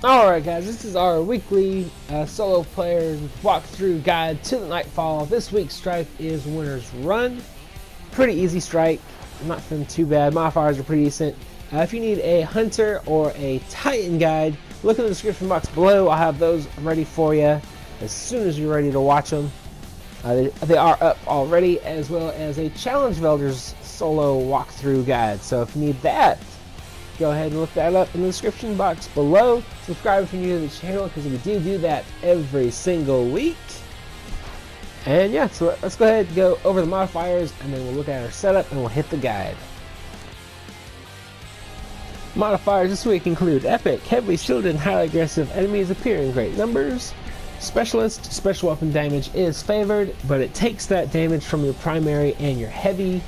Alright guys, this is our weekly solo player walkthrough guide to the Nightfall. This week's strike is Winter's Run. Pretty easy strike, not feeling too bad. Modifiers are pretty decent. If you need a Hunter or a Titan guide, look in the description box below. I'll have those ready for you as soon as you're ready to watch them. They are up already, as well as a Challenge of Elders solo walkthrough guide. So if you need that, go ahead and look that up in the description box below. Subscribe if you're new to the channel, because we do that every single week. And yeah, so let's go ahead and go over the modifiers, and then we'll look at our setup and we'll hit the guide. Modifiers this week include epic, heavily shielded, and highly aggressive enemies appear in great numbers. Specialist, special weapon damage is favored, but it takes that damage from your primary and your heavy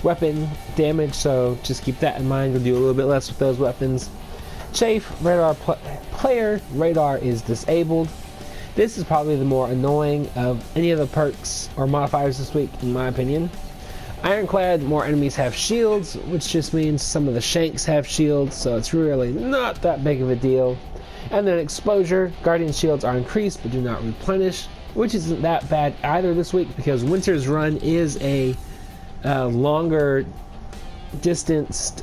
weapon damage, so just keep that in mind. We'll do a little bit less with those weapons. Chaff, radar player radar is disabled. This is probably the more annoying of any of the perks or modifiers this week, in my opinion. Ironclad, more enemies have shields, which just means some of the shanks have shields, so it's really not that big of a deal. And then exposure, guardian shields are increased but do not replenish, which isn't that bad either this week, because Winter's Run is a longer distanced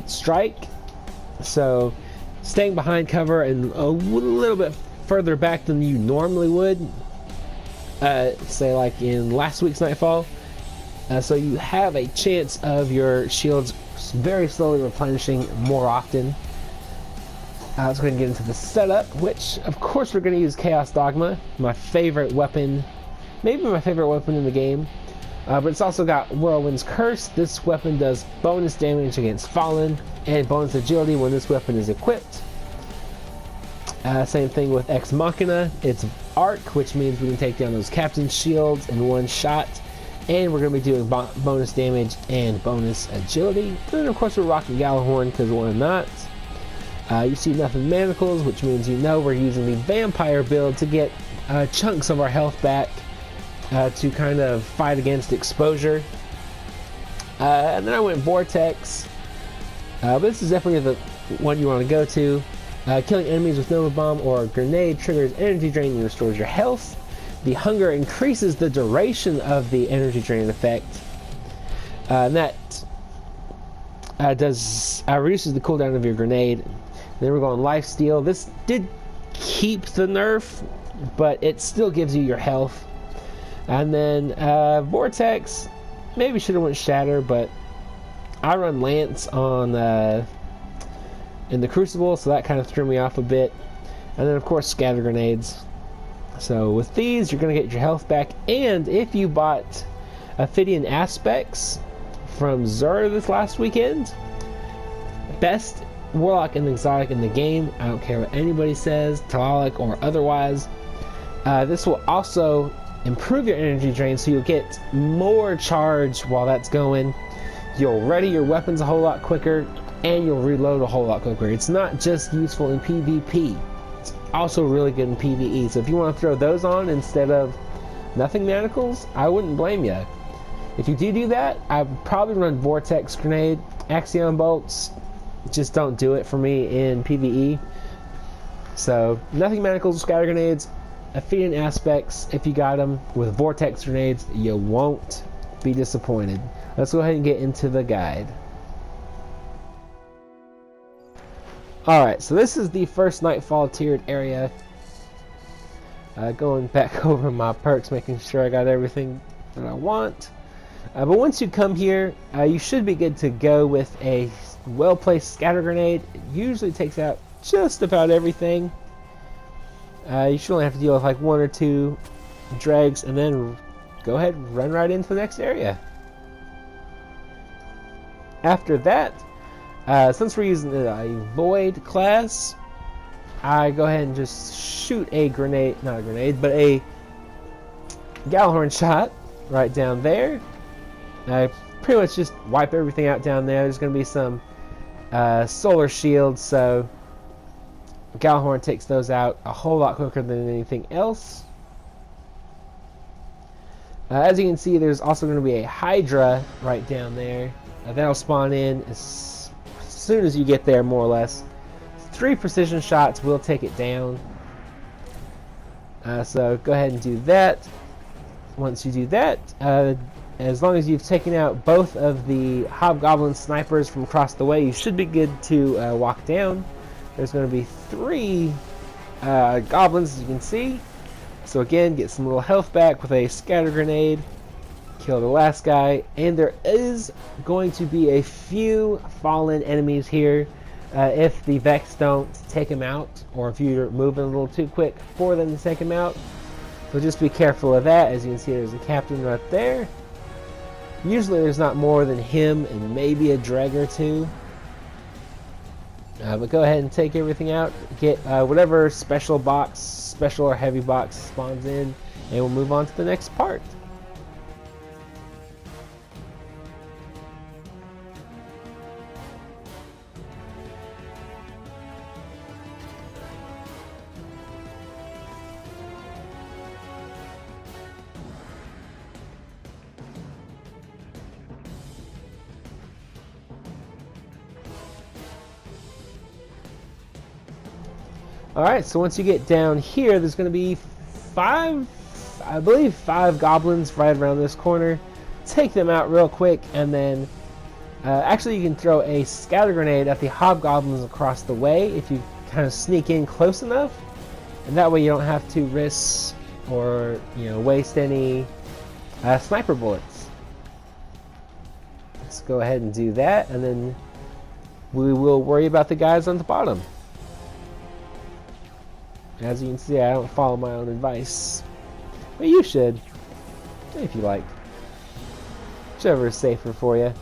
strike, so staying behind cover and a little bit further back than you normally would, say like in last week's Nightfall, so you have a chance of your shields very slowly replenishing more often. Let's go ahead and get into the setup, which of course we're going to use Chaos Dogma, my favorite weapon, maybe my favorite weapon in the game. But it's also got Whirlwind's Curse. This weapon does bonus damage against Fallen and bonus agility when this weapon is equipped. Same thing with Ex Machina. It's Arc, which means we can take down those Captain's Shields in one shot. And we're going to be doing bonus damage and bonus agility. And then of course we're rocking Gallahorn, because why not? You see nothing manacles, which means you know we're using the Vampire build to get chunks of our health back. To kind of fight against exposure. And then I went Vortex. But this is definitely the one you want to go to. Killing enemies with Nova Bomb or Grenade triggers energy drain and restores your health. The Hunger increases the duration of the energy drain effect. And that reduces the cooldown of your grenade. Then we're going Lifesteal. This did keep the nerf, but it still gives you your health. And then Vortex, maybe should have went Shatter, but I run Lance on in the Crucible, so that kind of threw me off a bit. And then of course Scatter Grenades. So with these, you're going to get your health back, and if you bought Ophidian Aspects from Zur this last weekend, best Warlock and Exotic in the game, I don't care what anybody says, Talalik or otherwise, this will also improve your energy drain, so you'll get more charge while that's going. You'll ready your weapons a whole lot quicker, and you'll reload a whole lot quicker. It's not just useful in PvP, it's also really good in PvE. So if you want to throw those on instead of nothing manacles, I wouldn't blame you. If you do that, I would probably run Vortex Grenade. Axion Bolts just don't do it for me in PvE. So nothing manacles, Scatter Grenades, Ophidian Aspects. If you got them with Vortex Grenades, you won't be disappointed. Let's go ahead and get into the guide. Alright, so this is the first Nightfall tiered area. Going back over my perks, making sure I got everything that I want. But once you come here, you should be good to go with a well-placed Scatter Grenade. It usually takes out just about everything. You should only have to deal with like one or two dregs, and then go ahead and run right into the next area. After that, since we're using a Void class, I go ahead and just shoot a grenade, not a grenade, but a Gallahorn shot right down there. I pretty much just wipe everything out down there. There's going to be some solar shields, so Gallahorn takes those out a whole lot quicker than anything else. As you can see, there's also going to be a Hydra right down there. That'll spawn in as soon as you get there, more or less. 3 precision shots will take it down. So go ahead and do that. Once you do that, as long as you've taken out both of the hobgoblin snipers from across the way, you should be good to walk down. There's going to be 3 goblins, as you can see. So again, get some little health back with a scatter grenade. Kill the last guy. And there is going to be a few fallen enemies here. If the Vex don't take him out, or if you're moving a little too quick for them to take him out. So just be careful of that. As you can see, there's a captain right there. Usually there's not more than him and maybe a dreg or 2. But go ahead and take everything out. Get whatever special box, special or heavy box spawns in, and we'll move on to the next part. Alright, so once you get down here, there's going to be 5 goblins right around this corner. Take them out real quick, and then actually you can throw a scatter grenade at the hobgoblins across the way if you kind of sneak in close enough, and that way you don't have to risk or waste any sniper bullets. Let's go ahead and do that, and then we will worry about the guys on the bottom. As you can see, I don't follow my own advice. But you should, if you like. Whichever is safer for you.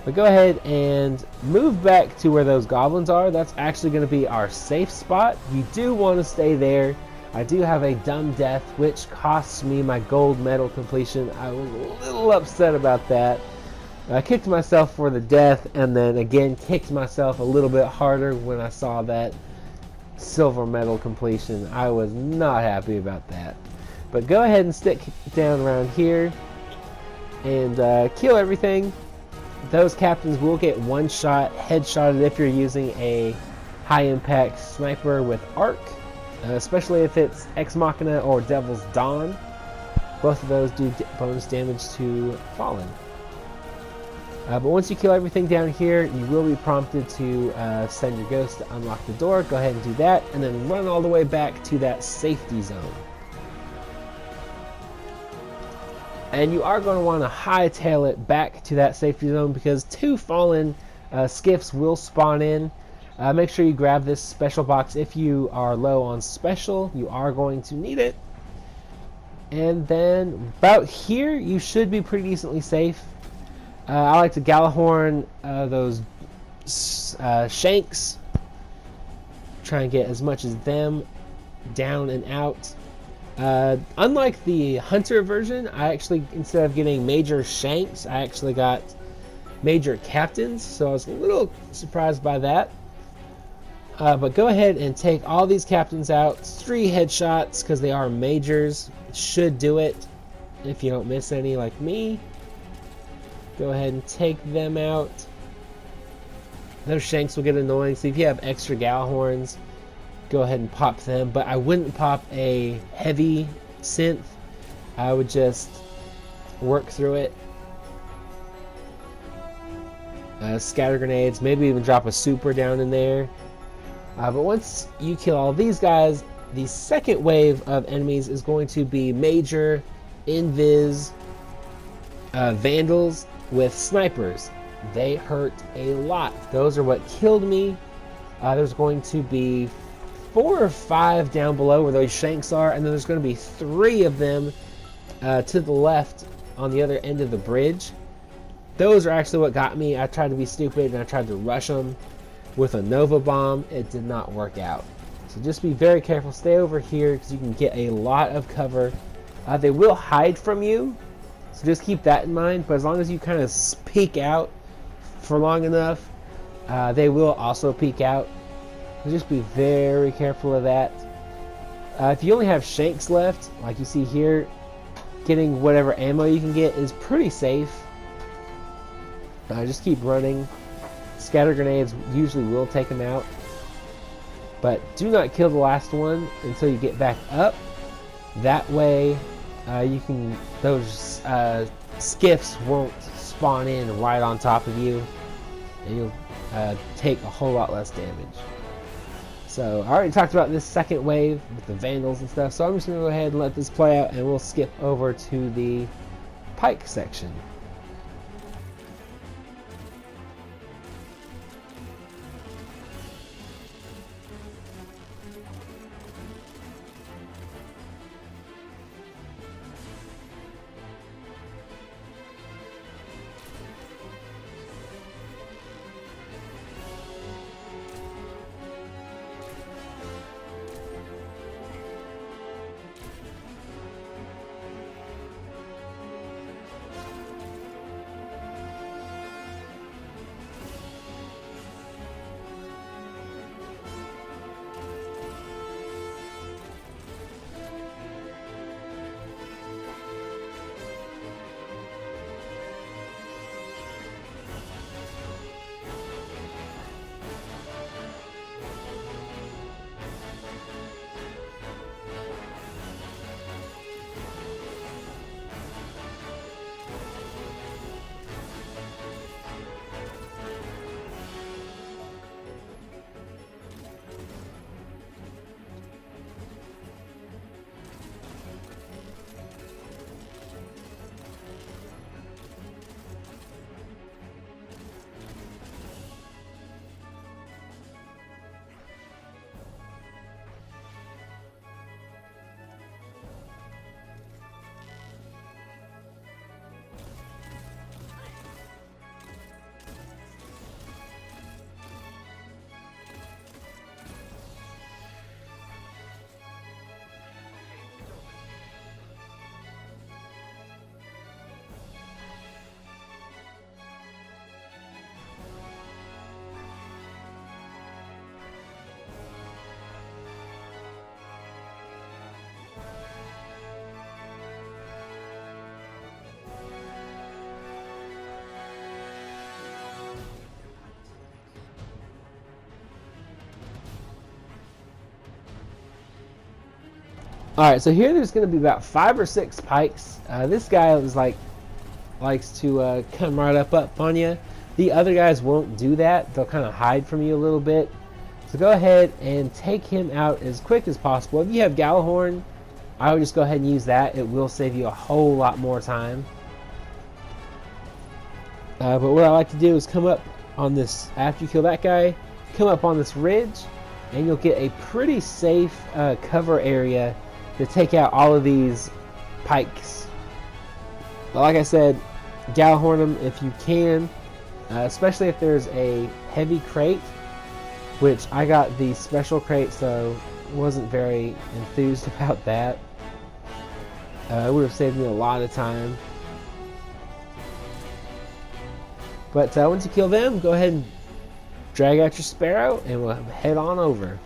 But go ahead and move back to where those goblins are. That's actually going to be our safe spot. You do want to stay there. I do have a dumb death, which costs me my gold medal completion. I was a little upset about that. I kicked myself for the death, and then again kicked myself a little bit harder when I saw that silver medal completion. I was not happy about that. But go ahead and stick down around here and kill everything. Those captains will get one shot, headshotted if you're using a high impact sniper with arc, especially if it's Ex Machina or Devil's Dawn. Both of those do bonus damage to fallen. But once you kill everything down here, you will be prompted to send your ghost to unlock the door. Go ahead and do that, and then run all the way back to that safety zone. And you are going to want to hightail it back to that safety zone because 2 fallen skiffs will spawn in. Make sure you grab this special box if you are low on special. You are going to need it. And then about here, you should be pretty decently safe. I like to Galahorn those shanks. Try and get as much as them down and out. Unlike the hunter version, I actually, instead of getting major shanks, I actually got major captains. So I was a little surprised by that. But go ahead and take all these captains out. 3 headshots because they are majors. Should do it if you don't miss any like me. Go ahead and take them out. Those shanks will get annoying, so if you have extra Galahorns, go ahead and pop them. But I wouldn't pop a heavy synth. I would just work through it. Scatter grenades, maybe even drop a super down in there. But once you kill all these guys, the second wave of enemies is going to be major invis vandals with snipers. They hurt a lot. Those are what killed me. There's going to be 4 or 5 down below where those shanks are, and then there's going to be 3 of them to the left on the other end of the bridge. Those are actually what got me. I tried to be stupid and I tried to rush them with a Nova Bomb. It did not work out. So just be very careful. Stay over here because you can get a lot of cover. They will hide from you, so just keep that in mind. But as long as you kind of peek out for long enough, they will also peek out. So just be very careful of that. If you only have shanks left, like you see here, getting whatever ammo you can get is pretty safe. Just keep running. Scatter grenades usually will take them out. But do not kill the last one until you get back up. That way, those skiffs won't spawn in right on top of you, and you'll take a whole lot less damage. So I already talked about this second wave with the vandals and stuff, so I'm just going to go ahead and let this play out, and we'll skip over to the pike section. Alright, so here there's going to be about 5 or 6 pikes. This guy likes to come right up on you. The other guys won't do that. They'll kind of hide from you a little bit. So go ahead and take him out as quick as possible. If you have Gallahorn, I would just go ahead and use that. It will save you a whole lot more time. But what I like to do is come up on this, after you kill that guy, come up on this ridge, and you'll get a pretty safe cover area to take out all of these pikes. But like I said, Gallahorn them if you can, especially if there's a heavy crate, which I got the special crate, so wasn't very enthused about that. It would have saved me a lot of time. But once you kill them, go ahead and drag out your Sparrow, and we'll head on over.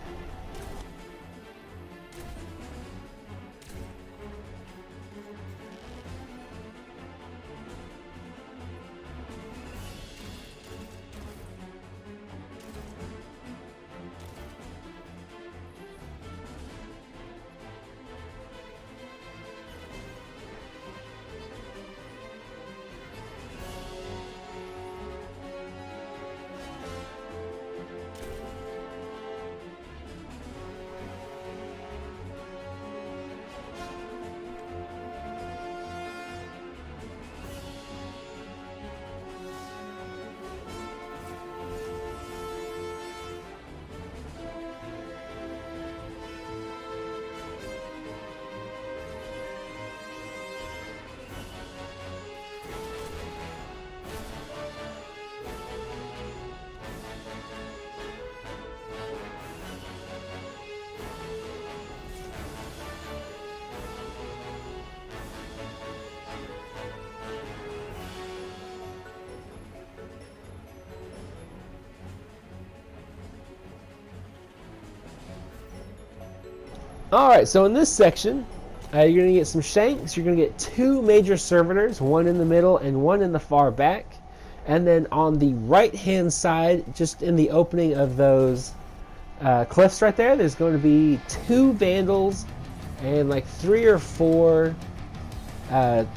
Alright, so in this section, you're going to get some shanks. You're going to get 2 major servitors, one in the middle and one in the far back. And then on the right hand side, just in the opening of those cliffs right there. There's going to be 2 vandals and like 3 or 4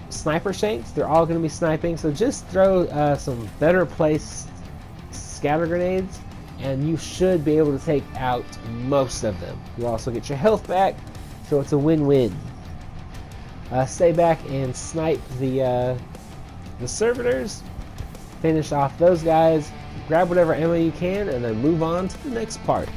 sniper shanks. They're all going to be sniping, so just throw some better placed scatter grenades and you should be able to take out most of them. You'll also get your health back, so it's a win-win. Stay back and snipe the servitors, finish off those guys, grab whatever ammo you can, and then move on to the next part.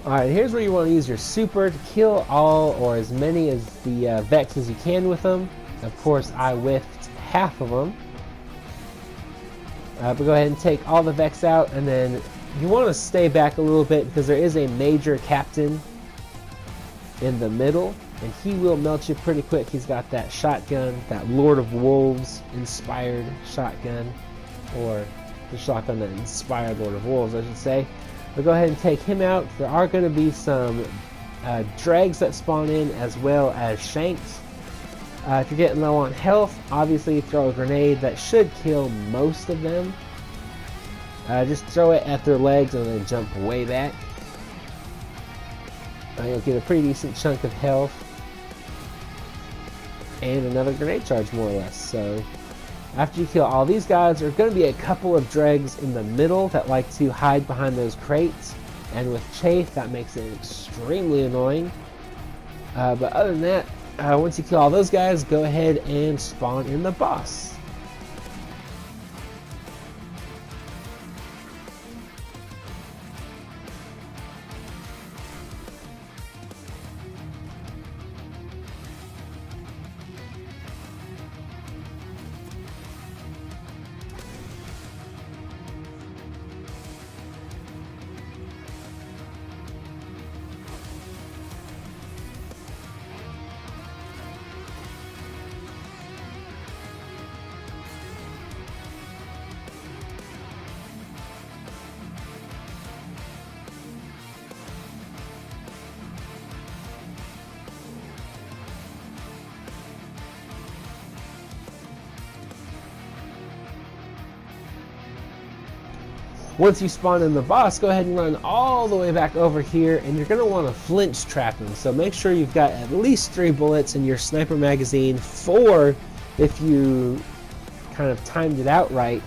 Alright, here's where you want to use your super to kill all or as many as the Vex as you can with them. Of course, I whiffed half of them. But go ahead and take all the Vex out, and then you want to stay back a little bit because there is a major captain in the middle, and he will melt you pretty quick. He's got that shotgun, that Lord of Wolves inspired shotgun, or the shotgun that inspired Lord of Wolves, I should say. But go ahead and take him out. There are going to be some dregs that spawn in as well as shanks. If you're getting low on health, obviously throw a grenade that should kill most of them. Just throw it at their legs and then jump way back. You'll get a pretty decent chunk of health. And another grenade charge more or less. So after you kill all these guys, there are going to be a couple of dregs in the middle that like to hide behind those crates. And with Chaff, that makes it extremely annoying. But other than that, once you kill all those guys, go ahead and spawn in the boss. Once you spawn in the boss, go ahead and run all the way back over here, and you're going to want to flinch trap him. So make sure you've got at least 3 bullets in your sniper magazine, 4 if you kind of timed it out right,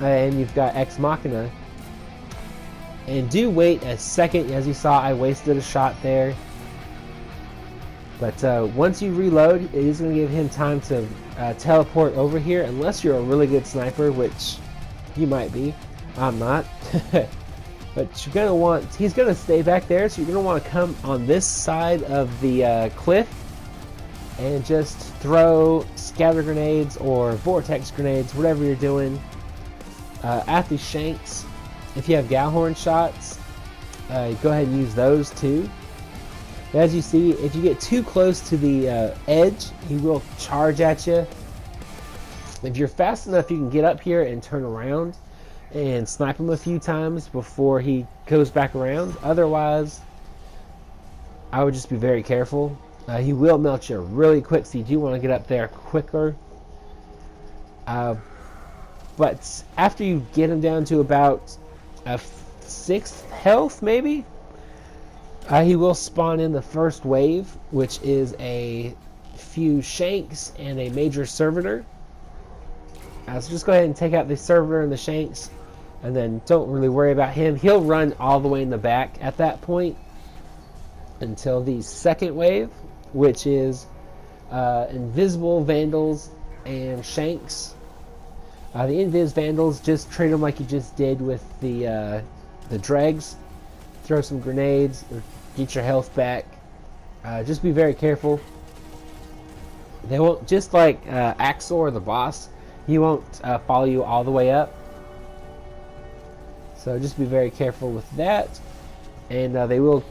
and you've got Ex Machina. And do wait a second. As you saw, I wasted a shot there. But once you reload, it is going to give him time to teleport over here, unless you're a really good sniper, which you might be. I'm not. But you're gonna want, he's gonna stay back there, so you're gonna want to come on this side of the cliff and just throw scatter grenades or vortex grenades, whatever you're doing, at the shanks. If you have Gallhorn shots, go ahead and use those too. As you see, if you get too close to the edge, he will charge at you. If you're fast enough, you can get up here and turn around and snipe him a few times before he goes back around. Otherwise, I would just be very careful. He will melt you really quick, so you do want to get up there quicker. But after you get him down to about a 6th health, maybe, he will spawn in the first wave, which is a few shanks and a major servitor. So just go ahead and take out the servitor and the shanks, and then don't really worry about him. He'll run all the way in the back at that point until the second wave, which is invisible vandals and shanks. The invis vandals, just treat them like you just did with the dregs. throw some grenades or get your health back. Just be very careful. They won't, just like Axel or the boss, he won't follow you all the way up. So just be very careful with that. And they will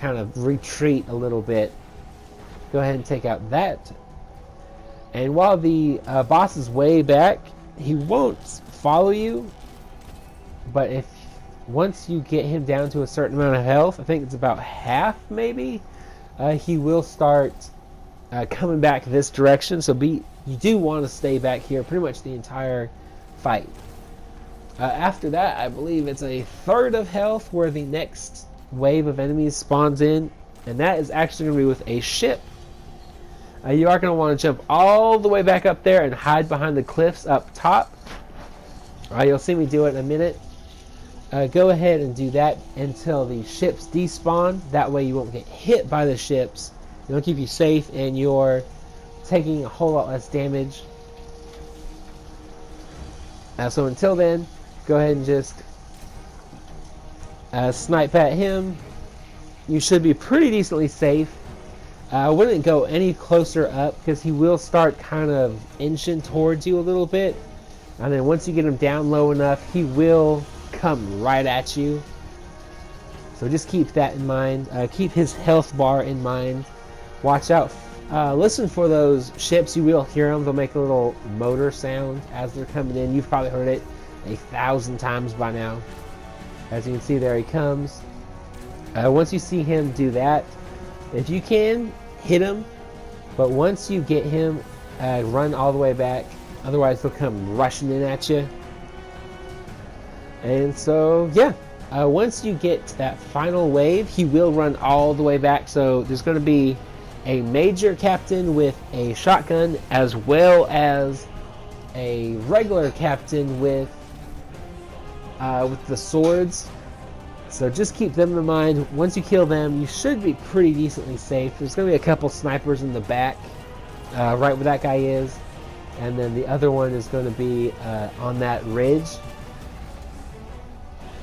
kind of retreat a little bit. Go ahead and take out that. And while the boss is way back, he won't follow you. But if once you get him down to a certain amount of health, I think it's about half maybe, he will start coming back this direction. So you do want to stay back here pretty much the entire fight. After that, I believe it's a third of health where the next wave of enemies spawns in, and that is actually going to be with a ship. You are going to want to jump all the way back up there and hide behind the cliffs up top. You'll see me do it in a minute. Go ahead and do that until the ships despawn. That way you won't get hit by the ships. It'll keep you safe and you're taking a whole lot less damage. So until then, go ahead and just snipe at him. You should be pretty decently safe. I wouldn't go any closer up because he will start kind of inching towards you a little bit. And then once you get him down low enough, he will come right at you. So just keep that in mind. Keep his health bar in mind. Watch out. Listen for those ships. You will hear them. They'll make a little motor sound as they're coming in. You've probably heard it 1,000 times by now. As you can see, there he comes. Once you see him do that, if you can, hit him. But once you get him, run all the way back. Otherwise, he'll come rushing in at you. And so, yeah. Once you get to that final wave, he will run all the way back. So there's going to be a major captain with a shotgun, as well as a regular captain with the swords. So just keep them in mind. Once you kill them, you should be pretty decently safe. There's going to be a couple snipers in the back, right where that guy is. And then the other one is going to be on that ridge.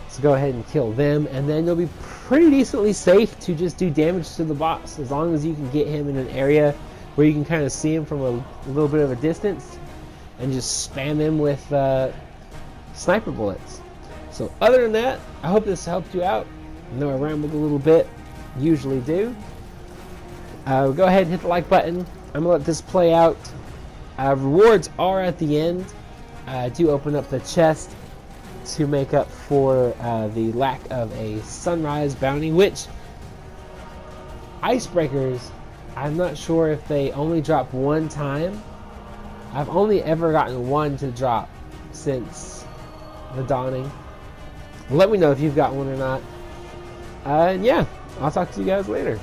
So go ahead and kill them, and then you'll be pretty decently safe to just do damage to the boss, as long as you can get him in an area where you can kind of see him from a little bit of a distance and just spam him with sniper bullets. So other than that, I hope this helped you out. I know I rambled a little bit, usually do. Go ahead and hit the like button. I'm going to let this play out. Rewards are at the end. I do open up the chest to make up for the lack of a sunrise bounty, which icebreakers, I'm not sure if they only drop one time. I've only ever gotten one to drop since the dawning. Let me know if you've got one or not. And yeah, I'll talk to you guys later.